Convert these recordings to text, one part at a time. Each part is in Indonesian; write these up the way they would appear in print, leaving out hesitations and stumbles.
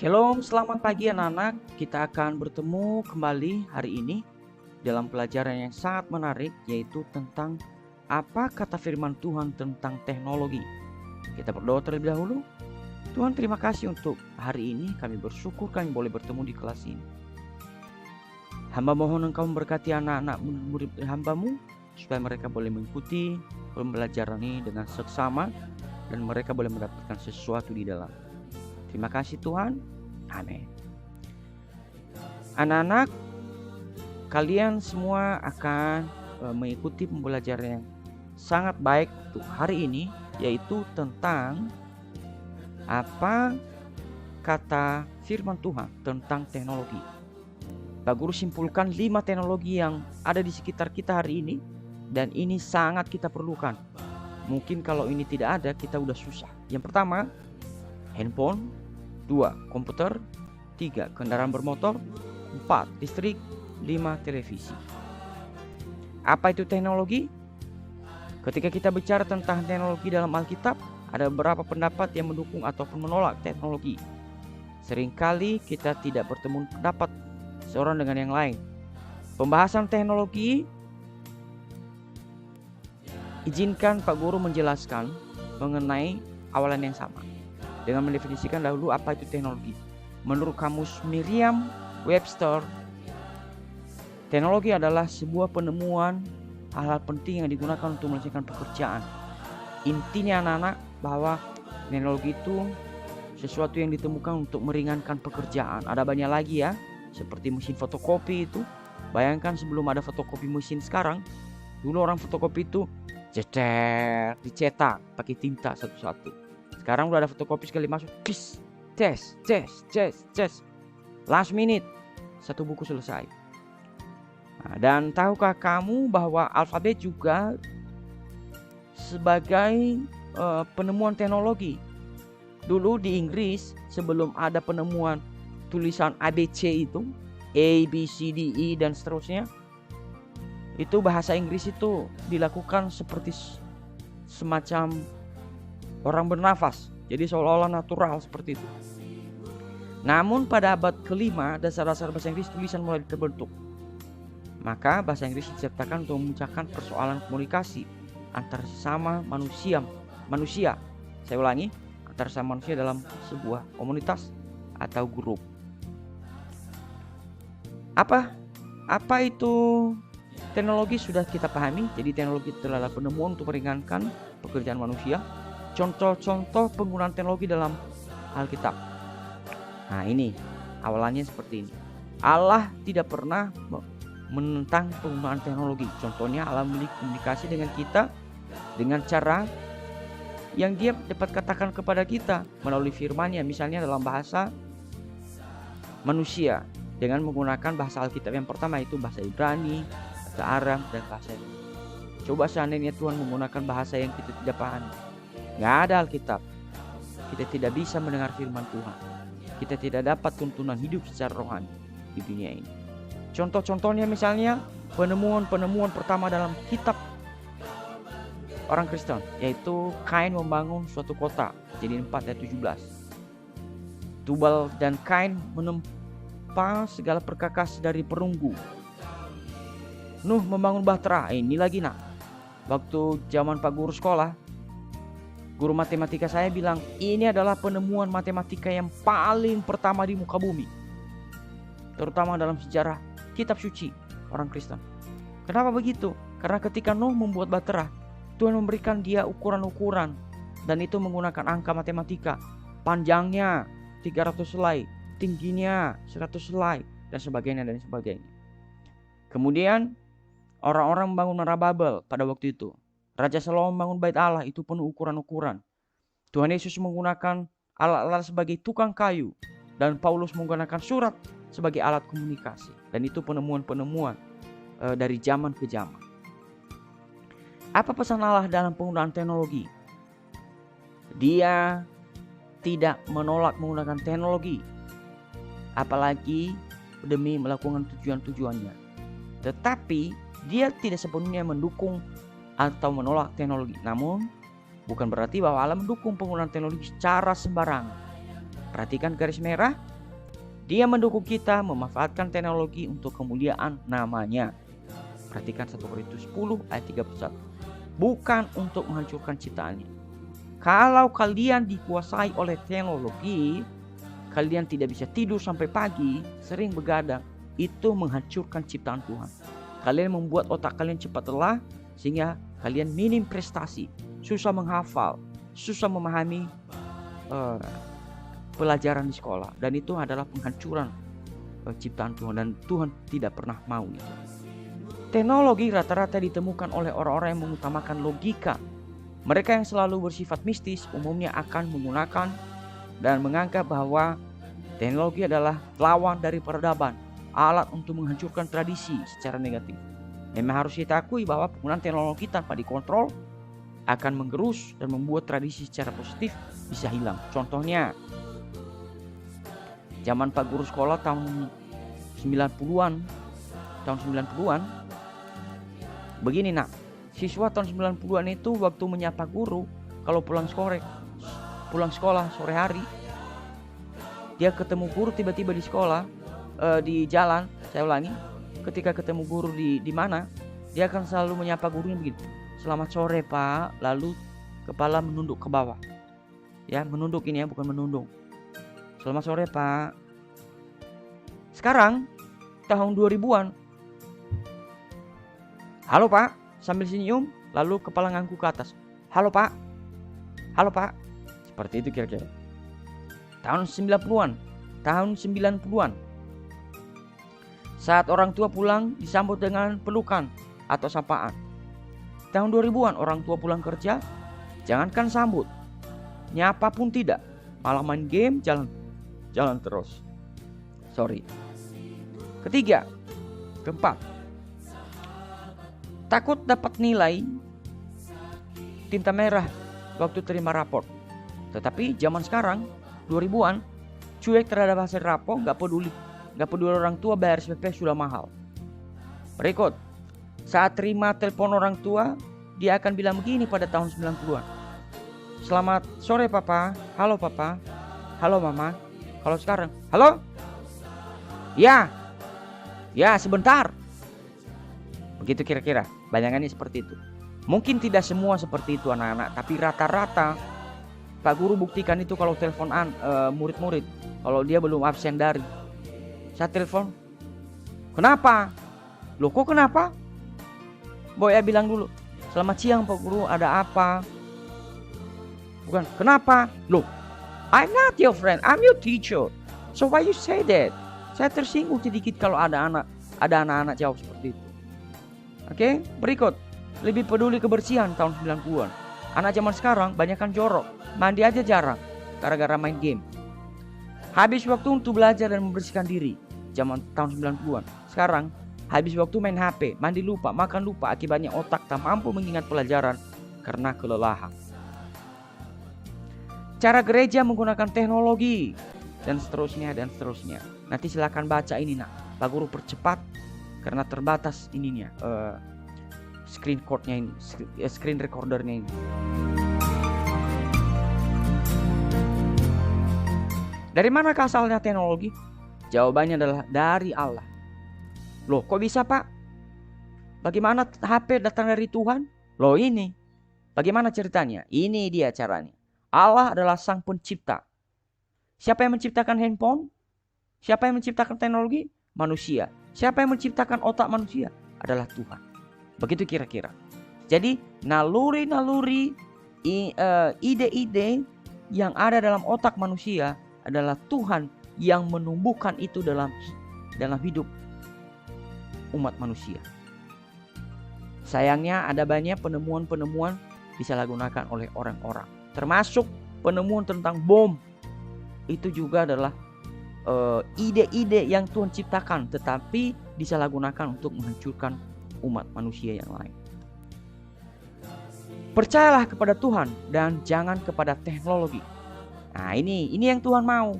Shalom, selamat pagi anak-anak. Kita akan bertemu kembali hari ini dalam pelajaran yang sangat menarik, yaitu tentang apa kata firman Tuhan tentang teknologi. Kita berdoa terlebih dahulu. Tuhan, terima kasih untuk hari ini. Kami bersyukur kami boleh bertemu di kelas ini. Hamba mohon Engkau memberkati anak-anak murid hamba-Mu, supaya mereka boleh mengikuti pembelajaran ini dengan seksama dan mereka boleh mendapatkan sesuatu di dalam. Terima kasih Tuhan. Amin. Anak-anak, kalian semua akan mengikuti pembelajaran yang sangat baik untuk hari ini, yaitu tentang apa kata firman Tuhan tentang teknologi. Pak Guru simpulkan 5 teknologi yang ada di sekitar kita hari ini, dan ini sangat kita perlukan. Mungkin kalau ini tidak ada, kita udah susah. Yang pertama, handphone. 2. Komputer. 3. Kendaraan bermotor. 4. Listrik. 5. Televisi. Apa itu teknologi? Ketika kita bicara tentang teknologi dalam Alkitab, ada beberapa pendapat yang mendukung ataupun menolak teknologi. Seringkali kita tidak bertemu pendapat seorang dengan yang lain. Pembahasan teknologi, izinkan Pak Guru menjelaskan mengenai awalan yang sama dengan mendefinisikan dahulu apa itu teknologi. Menurut kamus Merriam-Webster, teknologi adalah sebuah penemuan hal-hal penting yang digunakan untuk menyelesaikan pekerjaan. Intinya anak-anak bahwa teknologi itu sesuatu yang ditemukan untuk meringankan pekerjaan. Ada banyak lagi ya, seperti mesin fotokopi itu. Bayangkan sebelum ada fotokopi mesin sekarang, dulu orang fotokopi itu dicetak pakai tinta satu-satu. Sekarang udah ada fotokopi, sekali masuk, tes, last minute, satu buku selesai. Nah, dan tahukah kamu bahwa alfabet juga sebagai penemuan teknologi? Dulu di Inggris, sebelum ada penemuan tulisan ABC itu, A, B, C, D, E, dan seterusnya, itu bahasa Inggris itu dilakukan seperti semacam orang bernafas, jadi seolah-olah natural seperti itu. Namun pada abad ke-5, dasar-dasar bahasa Inggris tulisan mulai terbentuk. Maka bahasa Inggris diciptakan untuk memecahkan persoalan komunikasi antar sesama manusia. Saya ulangi, antar sesama manusia dalam sebuah komunitas atau grup. Apa itu teknologi? Sudah kita pahami. Jadi teknologi itu adalah penemuan untuk meringankan pekerjaan manusia. Contoh-contoh penggunaan teknologi dalam Alkitab. Nah, ini awalannya seperti ini. Allah tidak pernah menentang penggunaan teknologi. Contohnya Allah memiliki komunikasi dengan kita dengan cara yang Dia dapat katakan kepada kita melalui firman-Nya, misalnya dalam bahasa manusia dengan menggunakan bahasa Alkitab. Yang pertama itu bahasa Ibrani, bahasa Aram, dan bahasa Yunani. Coba seandainya Tuhan menggunakan bahasa yang kita tidak pahami, nggak ada Alkitab, kita tidak bisa mendengar firman Tuhan. Kita tidak dapat tuntunan hidup secara rohani di dunia ini. Contoh-contohnya misalnya penemuan pertama dalam kitab orang Kristen, yaitu Kain membangun suatu kota. Jadi 4 ayat 17. Tubal dan Kain menempa segala perkakas dari perunggu. Nuh membangun bahtera. Ini lagi nak, waktu zaman Pak Guru sekolah, guru matematika saya bilang, ini adalah penemuan matematika yang paling pertama di muka bumi, terutama dalam sejarah kitab suci orang Kristen. Kenapa begitu? Karena ketika Nuh membuat bahtera, Tuhan memberikan dia ukuran-ukuran, dan itu menggunakan angka matematika. Panjangnya 300 selai, tingginya 100 selai, dan sebagainya. Kemudian orang-orang membangun Menara Babel pada waktu itu. Raja Salomo membangun bait Allah, itu penuh ukuran-ukuran. Tuhan Yesus menggunakan alat-alat sebagai tukang kayu, dan Paulus menggunakan surat sebagai alat komunikasi. Dan itu penemuan-penemuan dari zaman ke zaman. Apa pesan Allah dalam penggunaan teknologi? Dia tidak menolak menggunakan teknologi, apalagi demi melakukan tujuan-tujuannya. Tetapi Dia tidak sepenuhnya mendukung atau menolak teknologi. Namun bukan berarti bahwa Allah mendukung penggunaan teknologi secara sembarangan. Perhatikan garis merah, Dia mendukung kita memanfaatkan teknologi untuk kemuliaan namanya. Perhatikan 1 Korintus 10 ayat 31. Bukan untuk menghancurkan ciptaannya. Kalau kalian dikuasai oleh teknologi, kalian tidak bisa tidur sampai pagi, sering begadang, itu menghancurkan ciptaan Tuhan. Kalian membuat otak kalian cepat lelah, sehingga kalian minim prestasi, susah menghafal, susah memahami pelajaran di sekolah. Dan itu adalah penghancuran ciptaan Tuhan, dan Tuhan tidak pernah mau itu. Teknologi rata-rata ditemukan oleh orang-orang yang mengutamakan logika. Mereka yang selalu bersifat mistis umumnya akan menggunakan dan menganggap bahwa teknologi adalah lawan dari peradaban, alat untuk menghancurkan tradisi secara negatif. Memang harus kita akui bahwa penggunaan teknologi tanpa dikontrol akan menggerus dan membuat tradisi secara positif bisa hilang. Contohnya, zaman Pak Guru sekolah tahun 90-an, begini nak, siswa tahun 90-an itu waktu menyapa guru, kalau pulang sekolah sore hari, dia ketemu guru tiba-tiba di sekolah, di jalan, saya ulangi, ketika ketemu guru di mana, dia akan selalu menyapa gurunya begini, selamat sore Pak, lalu kepala menunduk ke bawah. Ya, menunduk ini ya, bukan menundung. Selamat sore Pak. Sekarang tahun 2000-an, halo Pak, sambil senyum, lalu kepala ngangku ke atas. Halo Pak. Halo Pak. Seperti itu kira-kira. Tahun 90-an. Saat orang tua pulang disambut dengan pelukan atau sapaan. Tahun 2000-an orang tua pulang kerja, jangankan sambut, nyapa pun tidak, malah main game, jalan terus. Keempat, takut dapat nilai tinta merah waktu terima raport. Tetapi zaman sekarang 2000-an cuek terhadap hasil raport, gak peduli orang tua bayar SPP sudah mahal. Berikut, saat terima telepon orang tua, dia akan bilang begini pada tahun 90-an. Selamat sore Papa, halo Papa, halo Mama. Kalau sekarang, halo? Ya sebentar. Begitu kira-kira, bayangannya seperti itu. Mungkin tidak semua seperti itu anak-anak, tapi rata-rata Pak Guru buktikan itu kalau teleponan murid-murid, kalau dia belum absen dari. Saya telepon, kenapa? Loh kok kenapa? Boya bilang dulu, selamat siang Pak Guru, ada apa? Bukan, kenapa? Loh, I'm not your friend, I'm your teacher. So why you say that? Saya tersinggung sedikit kalau ada anak-anak jawab seperti itu. Oke, berikut. Lebih peduli kebersihan tahun 90-an. Anak zaman sekarang banyakkan jorok, mandi aja jarang gara-gara main game. Habis waktu untuk belajar dan membersihkan diri zaman tahun 90-an. Sekarang habis waktu main HP, mandi lupa, makan lupa, akibatnya otak tak mampu mengingat pelajaran karena kelelahan. Cara gereja menggunakan teknologi dan seterusnya. Nanti silakan baca ini nak. Pak Guru percepat karena terbatas ininya, screen recordernya ini. Dari mana asalnya teknologi? Jawabannya adalah dari Allah. Loh, kok bisa Pak? Bagaimana HP datang dari Tuhan? Loh ini, bagaimana ceritanya? Ini dia caranya. Allah adalah sang pencipta. Siapa yang menciptakan handphone? Siapa yang menciptakan teknologi? Manusia. Siapa yang menciptakan otak manusia? Adalah Tuhan. Begitu kira-kira. Jadi naluri-naluri, ide-ide yang ada dalam otak manusia adalah Tuhan yang menumbuhkan itu dalam hidup umat manusia. Sayangnya ada banyak penemuan-penemuan disalahgunakan oleh orang-orang. Termasuk penemuan tentang bom. Itu juga adalah ide-ide yang Tuhan ciptakan, tetapi disalahgunakan untuk menghancurkan umat manusia yang lain. Percayalah kepada Tuhan dan jangan kepada teknologi. Nah ini yang Tuhan mau.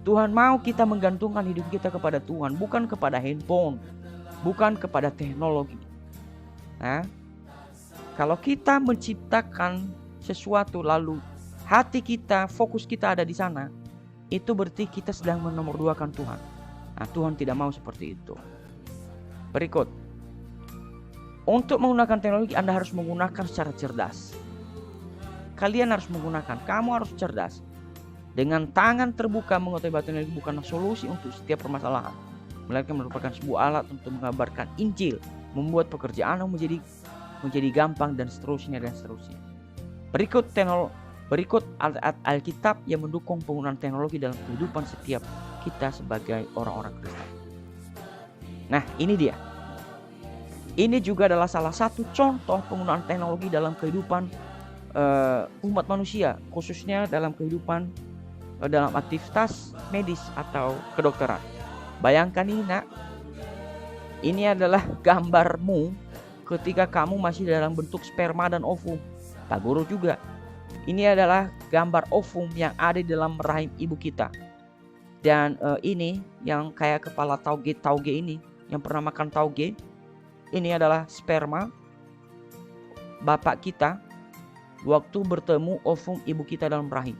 Tuhan mau kita menggantungkan hidup kita kepada Tuhan, bukan kepada handphone, bukan kepada teknologi. Nah, kalau kita menciptakan sesuatu lalu hati kita, fokus kita ada di sana, itu berarti kita sedang menomorduakan Tuhan. Nah, Tuhan tidak mau seperti itu. Berikut, untuk menggunakan teknologi Anda harus menggunakan secara cerdas. Kalian harus menggunakan, kamu harus cerdas. Dengan tangan terbuka mengetahui teknologi bukanlah solusi untuk setiap permasalahan, melainkan merupakan sebuah alat untuk mengabarkan Injil, membuat pekerjaan menjadi gampang dan seterusnya. Berikut ayat Alkitab yang mendukung penggunaan teknologi dalam kehidupan setiap kita sebagai orang-orang Kristen. Nah, ini dia. Ini juga adalah salah satu contoh penggunaan teknologi dalam kehidupan umat manusia, khususnya dalam kehidupan dalam aktivitas medis atau kedokteran. Bayangkan ini, nak. Ini adalah gambarmu ketika kamu masih dalam bentuk sperma dan ovum. Tak buruk juga. Ini adalah gambar ovum yang ada di dalam rahim ibu kita. Dan ini yang kayak kepala tauge ini, yang pernah makan tauge. Ini adalah sperma bapak kita waktu bertemu ovum ibu kita dalam rahim.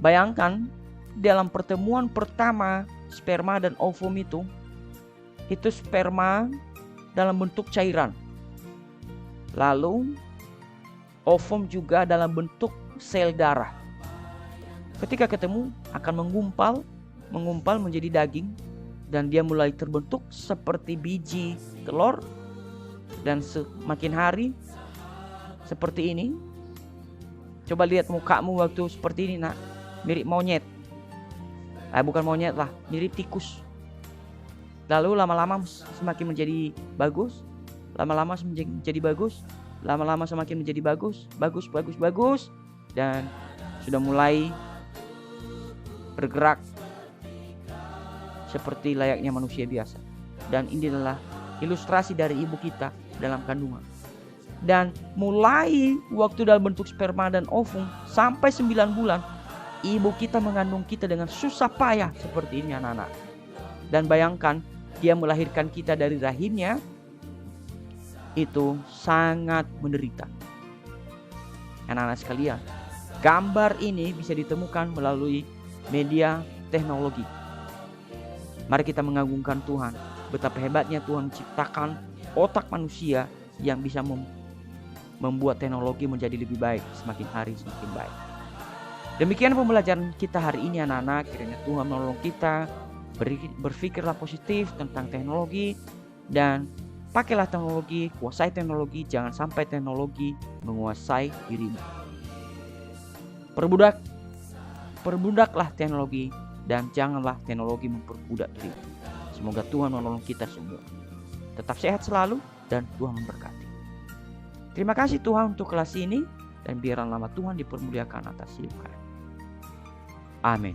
Bayangkan dalam pertemuan pertama sperma dan ovum itu sperma dalam bentuk cairan. Lalu ovum juga dalam bentuk sel darah. Ketika ketemu akan menggumpal menjadi daging, dan dia mulai terbentuk seperti biji telur, dan semakin hari seperti ini. Coba lihat mukamu waktu seperti ini, nak. Mirip monyet. Bukan monyet lah, mirip tikus. Lalu lama-lama semakin menjadi bagus. Lama-lama menjadi bagus. Lama-lama semakin menjadi bagus. Dan sudah mulai bergerak seperti layaknya manusia biasa. Dan ini adalah ilustrasi dari ibu kita dalam kandungan. Dan mulai waktu dalam bentuk sperma dan ovum sampai 9 bulan, ibu kita mengandung kita dengan susah payah seperti ini, anak-anak. Dan bayangkan, dia melahirkan kita dari rahimnya, itu sangat menderita. Anak-anak sekalian, gambar ini bisa ditemukan melalui media teknologi. Mari kita mengagungkan Tuhan, betapa hebatnya Tuhan menciptakan otak manusia yang bisa membuat teknologi menjadi lebih baik, semakin hari semakin baik. Demikian pembelajaran kita hari ini, anak-anak. Kiranya Tuhan menolong kita, berpikirlah positif tentang teknologi, dan pakailah teknologi, kuasai teknologi, jangan sampai teknologi menguasai dirimu. Perbudaklah teknologi, dan janganlah teknologi memperbudak dirimu. Semoga Tuhan menolong kita semua. Tetap sehat selalu, dan Tuhan memberkati. Terima kasih Tuhan untuk kelas ini, dan biarlah nama Tuhan dipermuliakan atas hidup kami. Amin.